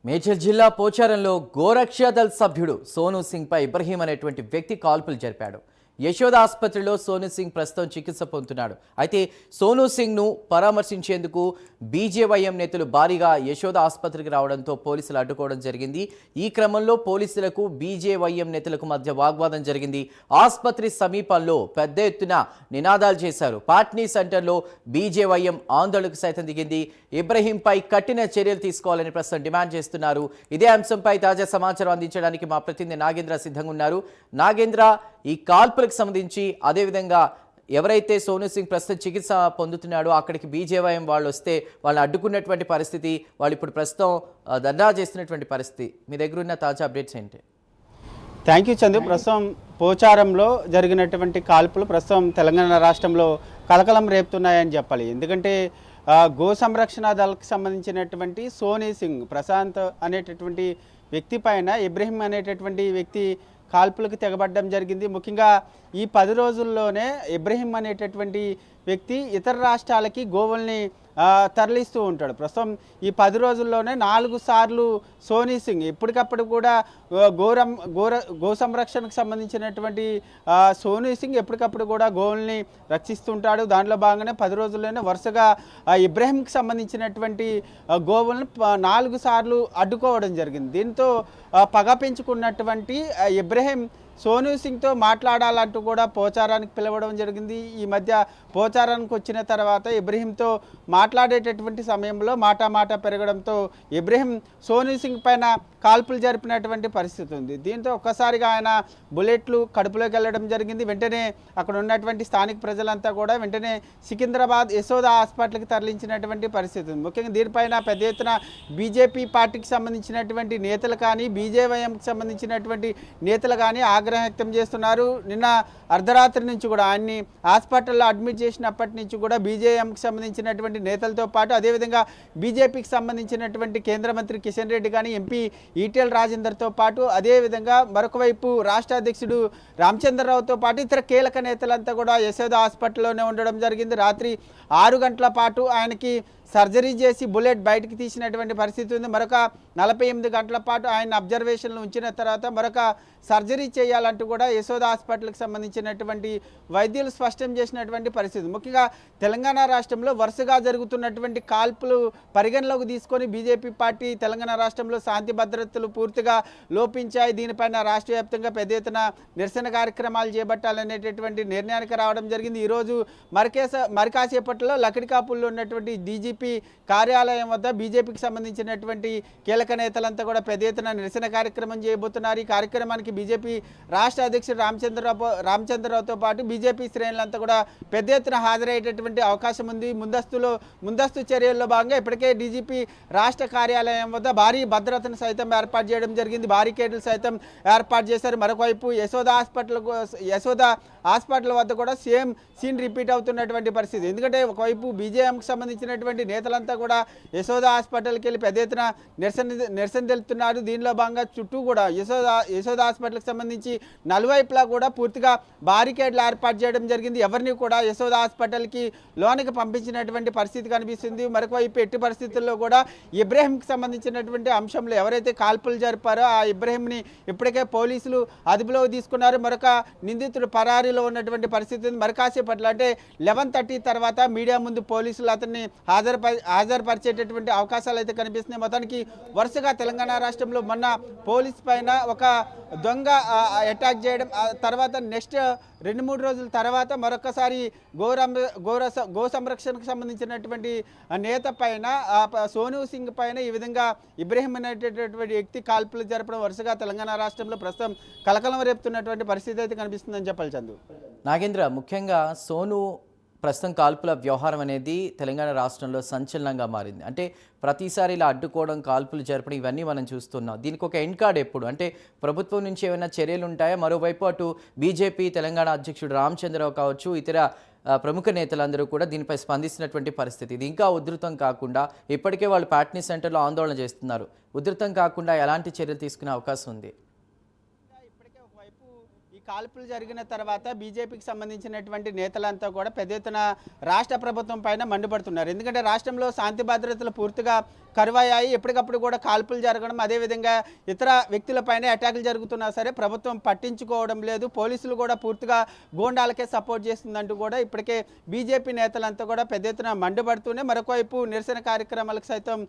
మేడ్చల్ జిల్లా పోచారంలో గోరక్షాదళ్ సభ్యుడు సోనూ సింగ్ పై ఇబ్రహీం అనేటువంటి వ్యక్తి కాల్పులు జరిపాడు. యశోద ఆసుపత్రిలో సోనూ సింగ్ ప్రస్తుతం చికిత్స పొందుతున్నాడు. అయితే సోనూ సింగ్ ను పరామర్శించేందుకు బీజేవైఎం నేతలు భారీగా యశోద ఆసుపత్రికి రావడంతో పోలీసులు అడ్డుకోవడం జరిగింది. ఈ క్రమంలో పోలీసులకు బీజేవైఎం నేతలకు మధ్య వాగ్వాదం జరిగింది. ఆసుపత్రి సమీపంలో పెద్ద ఎత్తున నినాదాలు చేశారు. పాట్నీ సెంటర్లో బీజేవైఎం ఆందోళనకు సైతం దిగింది. ఇబ్రహీంపై కఠిన చర్యలు తీసుకోవాలని ప్రస్తుతం డిమాండ్ చేస్తున్నారు. ఇదే అంశంపై తాజా సమాచారం అందించడానికి మా ప్రతినిధి నాగేంద్ర సిద్ధంగా ఉన్నారు. నాగేంద్ర, ఈ కాల్పులకు సంబంధించి అదేవిధంగా ఎవరైతే సోనూ సింగ్ ప్రస్తుతం చికిత్స పొందుతున్నాడో అక్కడికి బీజేవైఎం వాళ్ళు వస్తే వాళ్ళని అడ్డుకున్నటువంటి పరిస్థితి, వాళ్ళు ఇప్పుడు ప్రస్తుతం ధర్నా చేస్తున్నటువంటి పరిస్థితి, మీ దగ్గర ఉన్న తాజా అప్డేట్స్ ఏంటి? Thank you Chandu. ప్రస్తుతం పోచారంలో జరిగినటువంటి కాల్పులు ప్రస్తుతం తెలంగాణ రాష్ట్రంలో కలకలం రేపుతున్నాయని చెప్పాలి. ఎందుకంటే గో సంరక్షణ దళకు సంబంధించినటువంటి సోనీ సింగ్ ప్రశాంత్ అనేటటువంటి వ్యక్తి పైన ఇబ్రహీం అనేటటువంటి వ్యక్తి కాల్పులకు తెగబడడం జరిగింది. ముఖ్యంగా ఈ 10 రోజుల్లోనే ఇబ్రహీం అనేటటువంటి వ్యక్తి ఇతర రాష్ట్రాలకి గోవుల్ని తరలిస్తూ ఉంటాడు. ప్రస్తుతం ఈ 10 రోజుల్లోనే 4 సార్లు సోనీ సింగ్ ఎప్పటికప్పుడు కూడా గో సంరక్షణకు సంబంధించినటువంటి సోనీ సింగ్ ఎప్పటికప్పుడు కూడా గోవుల్ని రక్షిస్తుంటాడు. దాంట్లో భాగంగానే 10 రోజుల్లోనే వరుసగా ఇబ్రహీంకి సంబంధించినటువంటి గోవులను 4 సార్లు అడ్డుకోవడం జరిగింది. దీంతో పగ పెంచుకున్నటువంటి ఇబ్రహీం సోనూ సింగ్తో మాట్లాడాలంటూ కూడా పోచారానికి పిలవడం జరిగింది. ఈ మధ్య పోచారానికి వచ్చిన తర్వాత ఇబ్రహీంతో మాట్లాడేటటువంటి సమయంలో మాట పెరగడంతో ఇబ్రహీం సోనూ సింగ్ పైన కాల్పులు జరిపినటువంటి పరిస్థితి ఉంది. దీంతో ఒక్కసారిగా ఆయన బుల్లెట్లు కడుపులోకి వెళ్ళడం జరిగింది. వెంటనే అక్కడ ఉన్నటువంటి స్థానిక ప్రజలంతా కూడా వెంటనే సికింద్రాబాద్ యశోద హాస్పిటల్కి తరలించినటువంటి పరిస్థితి ఉంది. ముఖ్యంగా దీనిపైన పెద్ద ఎత్తున బీజేపీ పార్టీకి సంబంధించినటువంటి నేతలు కానీ బీజేవైఎంకి సంబంధించినటువంటి నేతలు కానీ ఆగ్రహం వ్యక్తం చేస్తున్నారు. నిన్న అర్ధరాత్రి నుంచి కూడా ఆయన్ని హాస్పిటల్లో అడ్మిట్ చేసినప్పటి నుంచి కూడా బీజేఎంకి సంబంధించినటువంటి నేతలతో పాటు అదేవిధంగా బీజేపీకి సంబంధించినటువంటి కేంద్ర మంత్రి కిషన్ రెడ్డి కానీ ఎంపీ ఈటెల రాజేందర్తో పాటు అదేవిధంగా మరొక వైపు రాష్ట్ర అధ్యక్షుడు రామచంద్రరావుతో పాటు ఇతర కీలక నేతలంతా కూడా యశోద హాస్పిటల్లోనే ఉండడం జరిగింది. రాత్రి 6 గంటల పాటు ఆయనకి సర్జరీ చేసి బుల్లెట్ బయటికి తీసినటువంటి పరిస్థితి ఉంది. మరొక 48 గంటల పాటు ఆయన అబ్జర్వేషన్లో ఉంచిన తర్వాత మరొక సర్జరీ చేయాలంటూ కూడా యశోద హాస్పిటల్కి సంబంధించినటువంటి వైద్యులు స్పష్టం చేసినటువంటి పరిస్థితి. ముఖ్యంగా తెలంగాణ రాష్ట్రంలో వరుసగా జరుగుతున్నటువంటి కాల్పులు పరిగణలోకి తీసుకొని బీజేపీ పార్టీ తెలంగాణ రాష్ట్రంలో శాంతి భద్రతలు పూర్తిగా లోపించాయి. దీనిపైన రాష్ట్ర వ్యాప్తంగా పెద్ద ఎత్తున నిరసన కార్యక్రమాలు చేపట్టాలనేటటువంటి నిర్ణయానికి రావడం జరిగింది. ఈరోజు మరికాసేపట్లో లకిడికాపుల్లో ఉన్నటువంటి డీజీపీ కార్యాలయం వద్ద బీజేపీకి సంబంధించినటువంటి కీలక నేతలంతా కూడా పెద్ద ఎత్తున నిరసన కార్యక్రమం చేయబోతున్నారు. ఈ కార్యక్రమానికి బీజేపీ రాష్ట్ర అధ్యక్షుడు రామచంద్రరావుతో పాటు బీజేపీ శ్రేణులంతా కూడా పెద్ద ఎత్తున హాజరయ్యేటటువంటి అవకాశం ఉంది. ముందస్తు చర్యల్లో భాగంగా ఇప్పటికే డీజీపీ రాష్ట్ర కార్యాలయం వద్ద భారీ భద్రతను సైతం ఏర్పాటు చేయడం జరిగింది. బారికేడ్లు సైతం ఏర్పాటు చేశారు. మరొకవైపు యశోద హాస్పిటల్ వద్ద కూడా సేమ్ సీన్ రిపీట్ అవుతున్నటువంటి పరిస్థితి. ఎందుకంటే ఒకవైపు బీజేఎంకి సంబంధించినటువంటి నేతలంతా కూడా యశోద హాస్పిటల్కి వెళ్ళి పెద్ద ఎత్తున నిరసన తెలుపుతున్నారు. దీనిలో భాగంగా చుట్టూ కూడా యశోద హాస్పిటల్కి సంబంధించి నలువైపులా కూడా పూర్తిగా బారికేడ్లు ఏర్పాటు చేయడం జరిగింది. ఎవరిని కూడా యశోద హాస్పిటల్కి లోనికి పంపించినటువంటి పరిస్థితి కనిపిస్తుంది. మరొకవైపు ఎట్టి పరిస్థితుల్లో కూడా ఇబ్రహీంకి సంబంధించినటువంటి అంశంలో ఎవరైతే కాల్పులు జరిపారో ఆ ఇబ్రహీంని ఇప్పటికే పోలీసులు అదుపులోకి తీసుకున్నారు. మరొక నిందితుడు పరారీలో ఉన్నటువంటి పరిస్థితి మరికాసేపట్లో అంటే 11:30 తర్వాత మీడియా ముందు పోలీసులు అతన్ని హాజరుపరిచేటటువంటి అవకాశాలు అయితే కనిపిస్తున్నాయి. మొత్తానికి వరుసగా తెలంగాణ రాష్ట్రంలో మొన్న పోలీస్ పైన ఒక దొంగ అటాక్ చేయడం, తర్వాత నెక్స్ట్ 2-3 రోజుల తర్వాత మరొకసారి గో సంరక్షణకు సంబంధించినటువంటి నేత పైన సోనూ సింగ్ పైన ఈ విధంగా ఇబ్రహీం అనేటటువంటి వ్యక్తి కాల్పులు జరపడం వరుసగా తెలంగాణ రాష్ట్రంలో ప్రస్తుతం కలకలం రేపుతున్నటువంటి పరిస్థితి అయితే కనిపిస్తుందని చెప్పాలి చందు. నాగేంద్ర, ముఖ్యంగా సోనూ ప్రస్తుతం కాల్పుల వ్యవహారం అనేది తెలంగాణ రాష్ట్రంలో సంచలనంగా మారింది. అంటే ప్రతిసారి ఇలా అడ్డుకోవడం, కాల్పులు జరపడం ఇవన్నీ మనం చూస్తున్నాం. దీనికి ఒక ఎండ్ కార్డ్ ఎప్పుడు? అంటే ప్రభుత్వం నుంచి ఏమైనా చర్యలు ఉంటాయా? మరోవైపు అటు బీజేపీ తెలంగాణ అధ్యక్షుడు రామచంద్రరావు కావచ్చు, ఇతర ప్రముఖ నేతలందరూ కూడా దీనిపై స్పందిస్తున్నటువంటి పరిస్థితి. ఇది ఇంకా ఉధృతం కాకుండా, ఇప్పటికే వాళ్ళు పాట్నీ సెంటర్లో ఆందోళన చేస్తున్నారు, ఉధృతం కాకుండా ఎలాంటి చర్యలు తీసుకునే అవకాశం ఉంది? కాల్పులు జరిగిన తర్వాత బీజేపీకి సంబంధించినటువంటి నేతలంతా కూడా పెద్ద ఎత్తున రాష్ట్ర ప్రభుత్వం పైన మండిపడుతున్నారు. ఎందుకంటే రాష్ట్రంలో శాంతి భద్రతలు పూర్తిగా కరువయ్యాయి. ఎప్పటికప్పుడు కూడా కాల్పులు జరగడం, అదేవిధంగా ఇతర వ్యక్తులపైన అటాకులు జరుగుతున్నా సరే ప్రభుత్వం పట్టించుకోవడం లేదు. పోలీసులు కూడా పూర్తిగా గూండాలకే సపోర్ట్ చేస్తుందంటూ కూడా ఇప్పటికే బీజేపీ నేతలంతా కూడా పెద్ద ఎత్తున మండిపడుతూనే మరొకవైపు నిరసన కార్యక్రమాలకు సైతం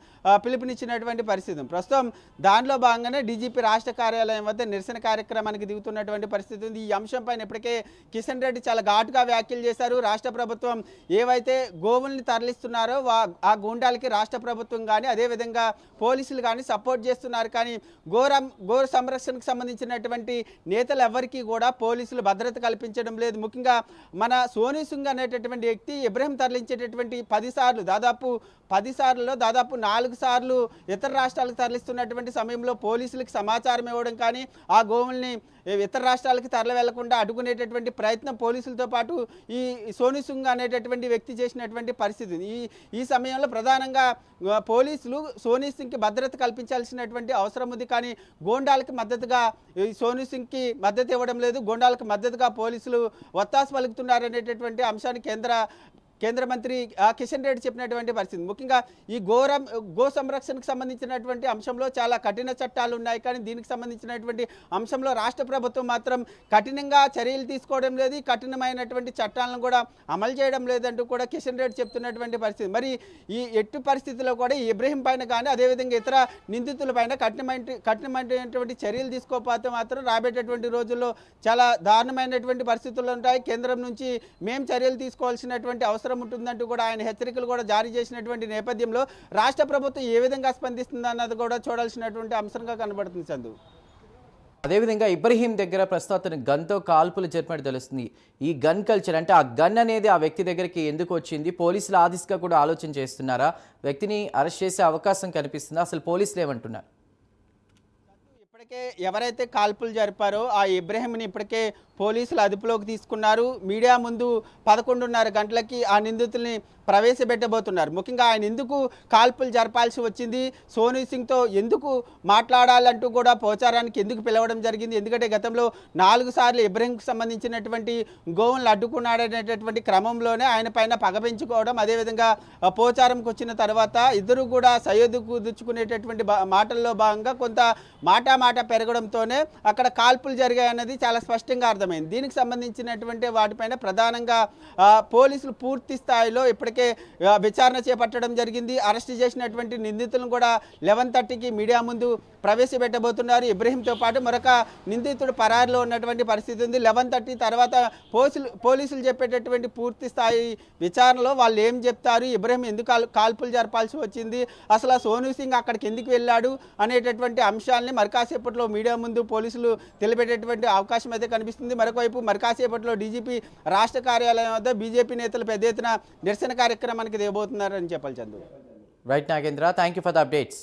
పిలుపునిచ్చినటువంటి పరిస్థితి. ప్రస్తుతం దానిలో భాగంగానే డీజీపీ రాష్ట్ర కార్యాలయం వద్ద నిరసన కార్యక్రమానికి దిగుతున్నటువంటి పరిస్థితి ఉంది. ఈ అంశంపైన ఇప్పటికే కిషన్ రెడ్డి చాలా ఘాటుగా వ్యాఖ్యలు చేశారు. రాష్ట్ర ప్రభుత్వం ఏవైతే గోవుల్ని తరలిస్తున్నారో ఆ గూండాలకి రాష్ట్ర ప్రభుత్వం కానీ అదేవిధంగా పోలీసులు కానీ సపోర్ట్ చేస్తున్నారు. కానీ గోర సంరక్షణకు సంబంధించినటువంటి నేతలు ఎవరికీ కూడా పోలీసులు భద్రత కల్పించడం లేదు. ముఖ్యంగా మన సోనూ సింగ్ అనేటటువంటి వ్యక్తి ఇబ్రహీం తరలించేటటువంటి 10 సార్లు దాదాపు 10 సార్లలో దాదాపు 4 సార్లు ఇతర రాష్ట్రాలకు తరలిస్తున్నటువంటి సమయంలో పోలీసులకు సమాచారం ఇవ్వడం కానీ ఆ గోవుల్ని ఇతర రాష్ట్రాలకు తరలి వెళ్లకుండా అడ్డుకునేటటువంటి ప్రయత్నం పోలీసులతో పాటు ఈ సోనూ సింగ్ అనేటటువంటి వ్యక్తి చేసినటువంటి పరిస్థితి. ఈ సమయంలో ప్రధానంగా పోలీసులు సోనూ సింగ్కి భద్రత కల్పించాల్సినటువంటి అవసరం ఉంది. కానీ గోండాలకు మద్దతుగా ఈ సోనూ సింగ్కి మద్దతు ఇవ్వడం లేదు. గోండాలకు మద్దతుగా పోలీసులు ఒత్తాసు పలుకుతున్నారనేటటువంటి అంశాన్ని కేంద్ర మంత్రి కిషన్ రెడ్డి చెప్పినటువంటి పరిస్థితి. ముఖ్యంగా ఈ గో సంరక్షణకు సంబంధించినటువంటి అంశంలో చాలా కఠిన చట్టాలు ఉన్నాయి. కానీ దీనికి సంబంధించినటువంటి అంశంలో రాష్ట్ర ప్రభుత్వం మాత్రం కఠినంగా చర్యలు తీసుకోవడం లేదు. కఠినమైనటువంటి చట్టాలను కూడా అమలు చేయడం లేదంటూ కూడా కిషన్ రెడ్డి చెప్తున్నటువంటి పరిస్థితి. మరి ఈ ఎట్టి పరిస్థితుల్లో కూడా ఈ ఇబ్రహీం పైన కానీ అదేవిధంగా ఇతర నిందితుల పైన కఠినమైనటువంటి చర్యలు తీసుకోకపోతే మాత్రం రాబోయేటటువంటి రోజుల్లో చాలా దారుణమైనటువంటి పరిస్థితులు ఉంటాయి. కేంద్రం నుంచి మేము చర్యలు తీసుకోవాల్సినటువంటి అవసరం ఉంటుందంటూ కూడా ఆయన హెచ్చరికలు కూడా జారీ చేసినటువంటి నేపథ్యంలో రాష్ట్ర ప్రభుత్వం ఏ విధంగా స్పందిస్తుంది అన్నది కూడా చూడాల్సినటువంటి అంశంగా కనబడుతుంది. చందు, అదేవిధంగా ఇబ్రహీం దగ్గర ప్రస్తుతం అతను గన్తో కాల్పులు జరిపినట్టు తెలుస్తుంది. ఈ గన్ కల్చర్ అంటే ఆ గన్ అనేది ఆ వ్యక్తి దగ్గరికి ఎందుకు వచ్చింది? పోలీసులు ఆ దిశగా కూడా ఆలోచన చేస్తున్నారా? వ్యక్తిని అరెస్ట్ చేసే అవకాశం కనిపిస్తుందా? అసలు పోలీసులు ఏమంటున్నారు? ఇప్పటికే ఎవరైతే కాల్పులు జరిపారో ఆ ఇబ్రహీంని ఇప్పటికే పోలీసులు అదుపులోకి తీసుకున్నారు. మీడియా ముందు 11:30 గంటలకి ఆ నిందితుల్ని ప్రవేశపెట్టబోతున్నారు. ముఖ్యంగా ఆయన ఎందుకు కాల్పులు జరపాల్సి వచ్చింది, సోనూ సింగ్తో ఎందుకు మాట్లాడాలంటూ కూడా పోచారానికి ఎందుకు పిలవడం జరిగింది? ఎందుకంటే గతంలో 4 సార్లు ఇబ్రహీంకి సంబంధించినటువంటి గోవులను అడ్డుకున్నాడనేటటువంటి క్రమంలోనే ఆయన పైన పగ పెంచుకోవడం, అదేవిధంగా పోచారంకి వచ్చిన తర్వాత ఇద్దరు కూడా సయ్యదు కుదుర్చుకునేటటువంటి మాటల్లో భాగంగా కొంత మాట పెరగడంతోనే అక్కడ కాల్పులు జరిగాయన్నది చాలా స్పష్టంగా అర్థమైంది. దీనికి సంబంధించినటువంటి వాటిపైన ప్రధానంగా పోలీసులు పూర్తి స్థాయిలో ఇప్పటికే విచారణ చేపట్టడం జరిగింది. అరెస్ట్ చేసినటువంటి నిందితులను కూడా 11:30కి మీడియా ముందు ప్రవేశపెట్టబోతున్నారు. ఇబ్రహీంతో పాటు మరొక నిందితుడు పరారిలో ఉన్నటువంటి పరిస్థితి ఉంది. 11:30 తర్వాత పోలీసులు చెప్పేటటువంటి పూర్తి స్థాయి విచారణలో వాళ్ళు ఏం చెప్తారు, ఇబ్రహీం ఎందుకు కాల్పులు జరపాల్సి వచ్చింది, అసలు సోనూ సింగ్ అక్కడికి ఎందుకు వెళ్ళాడు అనేటటువంటి అంశాలని మరికాసేపట్లో మీడియా ముందు పోలీసులు తెలిపేటటువంటి అవకాశం అయితే కనిపిస్తుంది. మరొకవైపు మరికాసేపట్లో డీజీపీ రాష్ట్ర కార్యాలయం వద్ద బీజేపీ నేతలు పెద్ద ఎత్తున నిరసన కార్యక్రమానికి దిగబోతున్నారని చెప్పాలి. Chandu, right Nagendra, thank you for the updates.